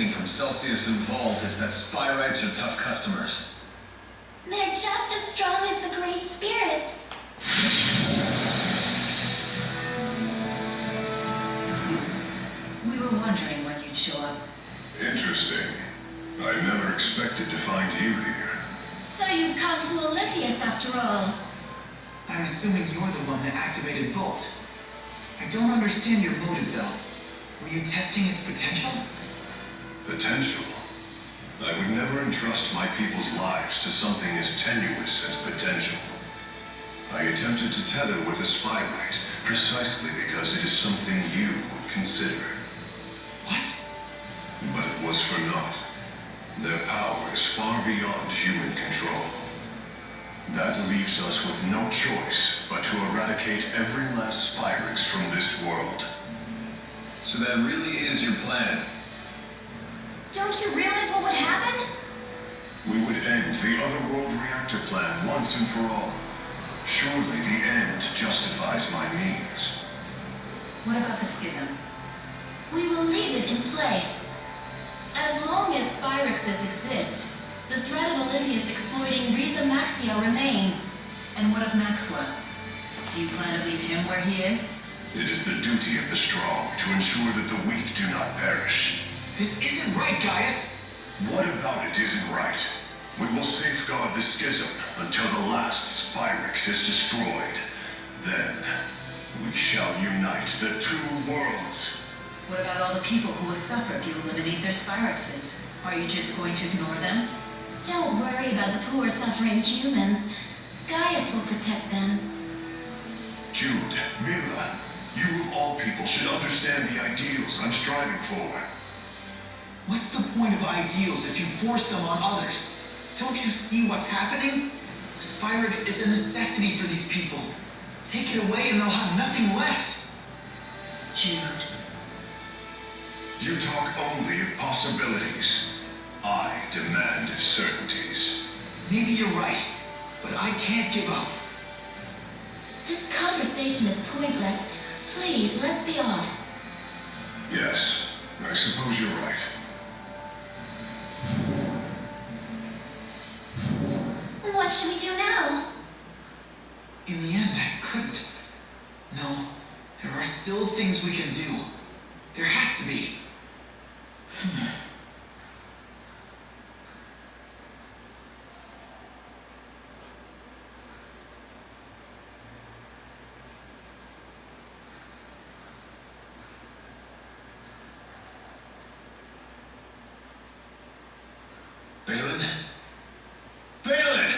taking from Celsius and Vault is that Spyrites are tough customers. They're just as strong as the Great Spirits. We were wondering when you'd show up. Interesting. I never expected to find you here. So you've come to Olympias after all. I'm assuming you're the one that activated Volt. I don't understand your motive, though. Were you testing its potential? Potential? I would never entrust my people's lives to something as tenuous as potential. I attempted to tether with a Spyrite, precisely because it is something you would consider. What? But it was for naught. Their power is far beyond human control. That leaves us with no choice but to eradicate every last Spyrix from this world. So that really is your plan? Don't you realize what would happen? We would end the Otherworld reactor plan once and for all. Surely the end justifies my means. What about the schism? We will leave it in place. As long as Spyrixes exist, the threat of Olympias exploiting Riza Maxio remains. And what of Maxwell? Do you plan to leave him where he is? It is the duty of the strong to ensure that the weak do not perish. This isn't right, Gaius! What about it isn't right? We will safeguard the schism until the last Spyrix is destroyed. Then, we shall unite the two worlds. What about all the people who will suffer if you eliminate their Spyrixes? Are you just going to ignore them? Don't worry about the poor suffering humans. Gaius will protect them. Jude, Mila, you of all people should understand the ideals I'm striving for. What's the point of ideals if you force them on others? Don't you see what's happening? Spyrix is a necessity for these people. Take it away and they'll have nothing left. Jude. You talk only of possibilities. I demand certainties. Maybe you're right, but I can't give up. This conversation is pointless. Please, let's be off. Yes, I suppose you're right. What should we do now? In the end, I couldn't. No, there are still things we can do. There has to be. Balin? Balin!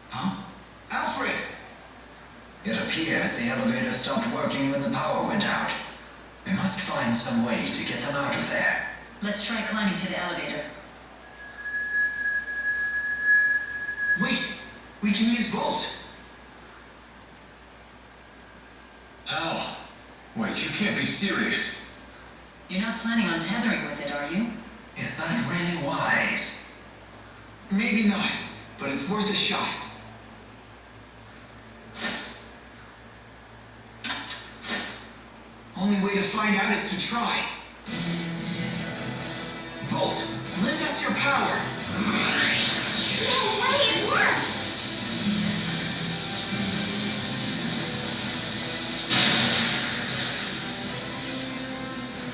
Huh? Alfred! It appears the elevator stopped working when the power went out. We must find some way to get them out of there. Let's try climbing to the elevator. Wait! We can use Volt! How? Wait, you can't be serious. You're not planning on tethering with it, are you? Is that really wise? Maybe not, but it's worth a shot. Only way to find out is to try. Volt, lend us your power. No way, it worked!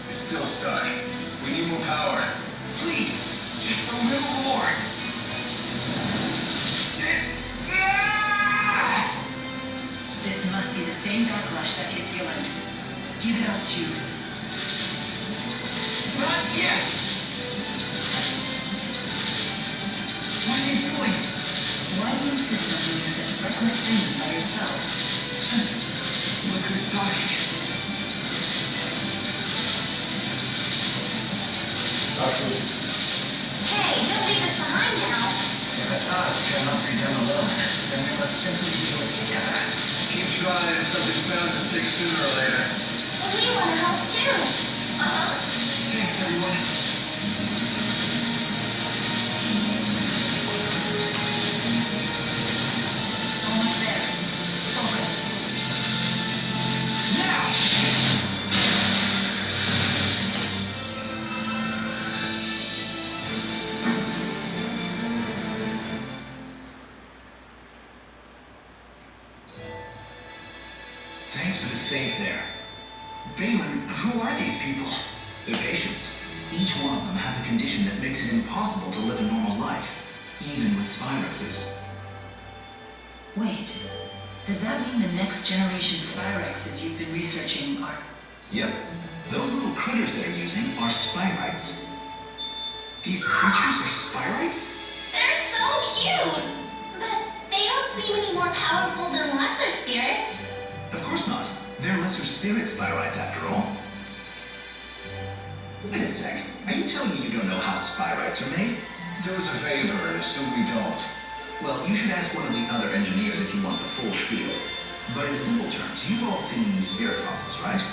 It's still stuck. We need more power. Please, just a little more. This must be the same backlash that hit Gilland. Give it up, Jude. Not yet! What are you doing? Why do you insist on doing such reckless things by yourself? Look who's talking. Hey, don't leave us behind now. If a task cannot be done alone, then we must simply do it together. Keep trying, something's bound to stick sooner or later. We want to help too. Thanks, everyone. Almost there. Focus. Now! safe there. Balin, who are these people? They're patients. Each one of them has a condition that makes it impossible to live a normal life, even with Spyrexes. Wait, does that mean the next generation Spyrexes you've been researching are... Yep. Those little critters they're using are Spyrites. These creatures are Spyrites? They're so cute! But they don't seem any more powerful than lesser spirits. Of course not. They're lesser spirit Spyrites after all. Wait a sec. Are you telling me you don't know how Spyrites are made? Do us a favor and assume we don't. Well, you should ask one of the other engineers if you want the full spiel. But in simple terms, you've all seen spirit fossils, right?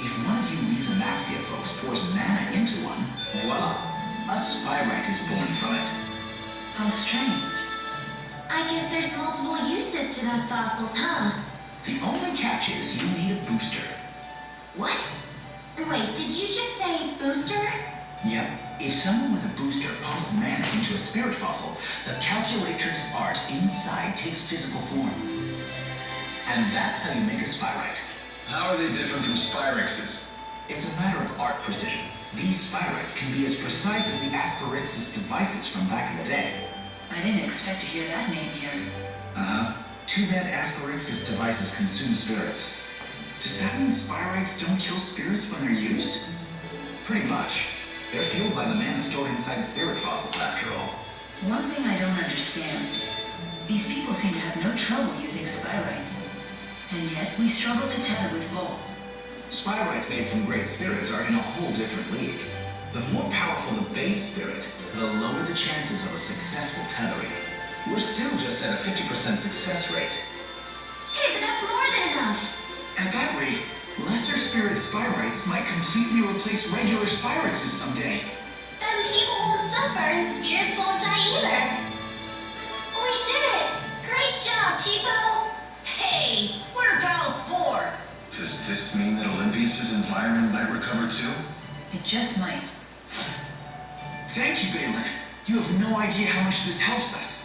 If one of you Maxia folks pours mana into one, voila, a Spyrite is born from it. How strange. I guess there's multiple uses to those fossils, huh? The only catch is you need a booster. What? Wait, did you just say booster? Yep. If someone with a booster pumps mana into a spirit fossil, the calculatrix art inside takes physical form. And that's how you make a Spyrite. How are they different from Spyrexes? It's a matter of art precision. These Spyrites can be as precise as the Asperix's devices from back in the day. I didn't expect to hear that name here. Uh-huh. Too bad Asperix's devices consume spirits. Does that mean Spyrites don't kill spirits when they're used? Pretty much. They're fueled by the mana stored inside spirit fossils, after all. One thing I don't understand. These people seem to have no trouble using Spyrites. And yet, we struggle to tether with Volt. Spyrites made from great spirits are in a whole different league. The more powerful the base spirit, the lower the chances of a successful tethering. We're still just at a 50% success rate. Hey, but that's more than enough. At that rate, lesser spirit Spyrites might completely replace regular Spyrexes someday. Then people won't suffer and spirits won't die either. We did it! Great job, Chipo! Hey, what are pals for? Does this mean that Olympias's environment might recover too? It just might. Thank you, Balin. You have no idea how much this helps us.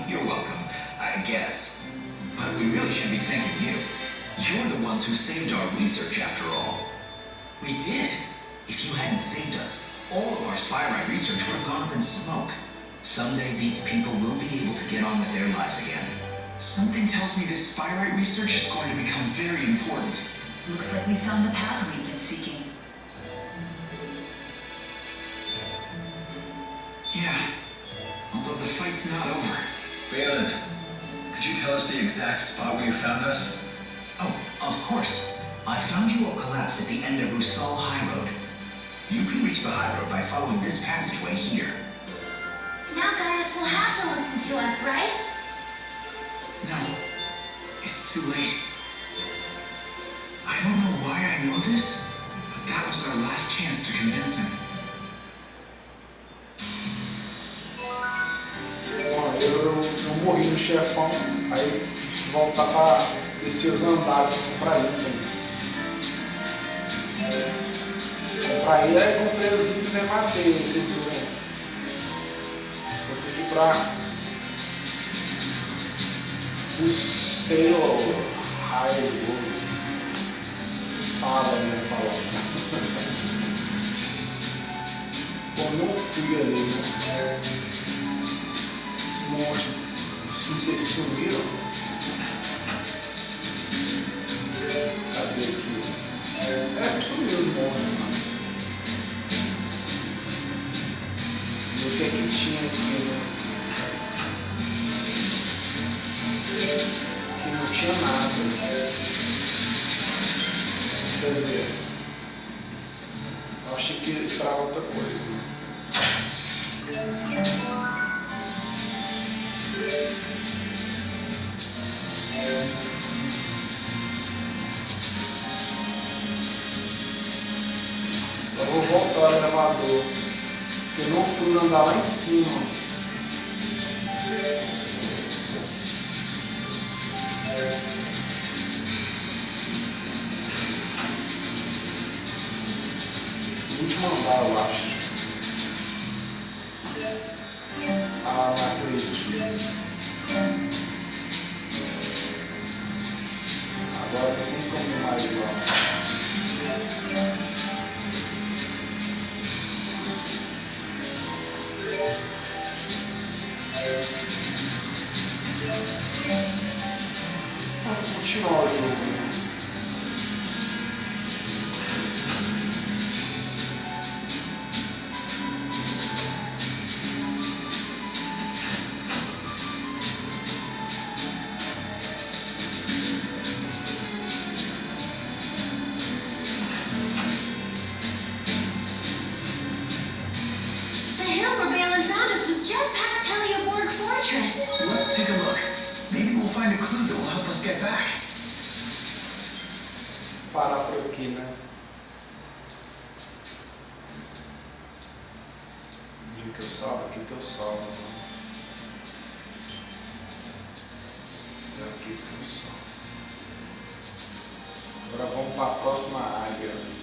You're welcome, I guess. But we really should be thanking you. You're the ones who saved our research, after all. We did. If you hadn't saved us, all of our Spyrite research would have gone up in smoke. Someday these people will be able to get on with their lives again. Something tells me this Spyrite research is going to become very important. Looks like we found the path we've been seeking. Yeah, although the fight's not over. Balin, could you tell us the exact spot where you found us? Oh, of course. I found you all collapsed at the end of Rusal High Road. You can reach the high road by following this passageway here. Now Gaius will have to listen to us, right? No, it's too late. I don't know why I know this, but that was our last chance to convince him. Bom, eu morri no chefão, aí voltar para descer os andares pra itens. Comprar ilha e comprei os itens e matei, vocês viram? Vou ter que ir pra o Senhor, Helioborg, Sala, né, falando. Pô, não fui ali, né? Os monstros, não sei se sumiram. Cadê aqui? Sumiu os monstros, mano. E o que é que tinha aqui, né? Que não tinha nada. Quer dizer, eu achei que ia esperar outra coisa, né? Eu vou voltar ao elevador, porque eu não fui andar lá em cima. O último andar, eu acho. Ah, não acredito. Agora tem um caminho mais igual. Vamos continuar o jogo, né? The hill where Balin found us was just past Helioborg Fortress. Let's take a look. Maybe we'll find a clue that will help us get back. Parar por aqui, né? Aqui que eu salvo, aqui que eu salvo. É aqui que eu salvo. Agora vamos para a próxima área.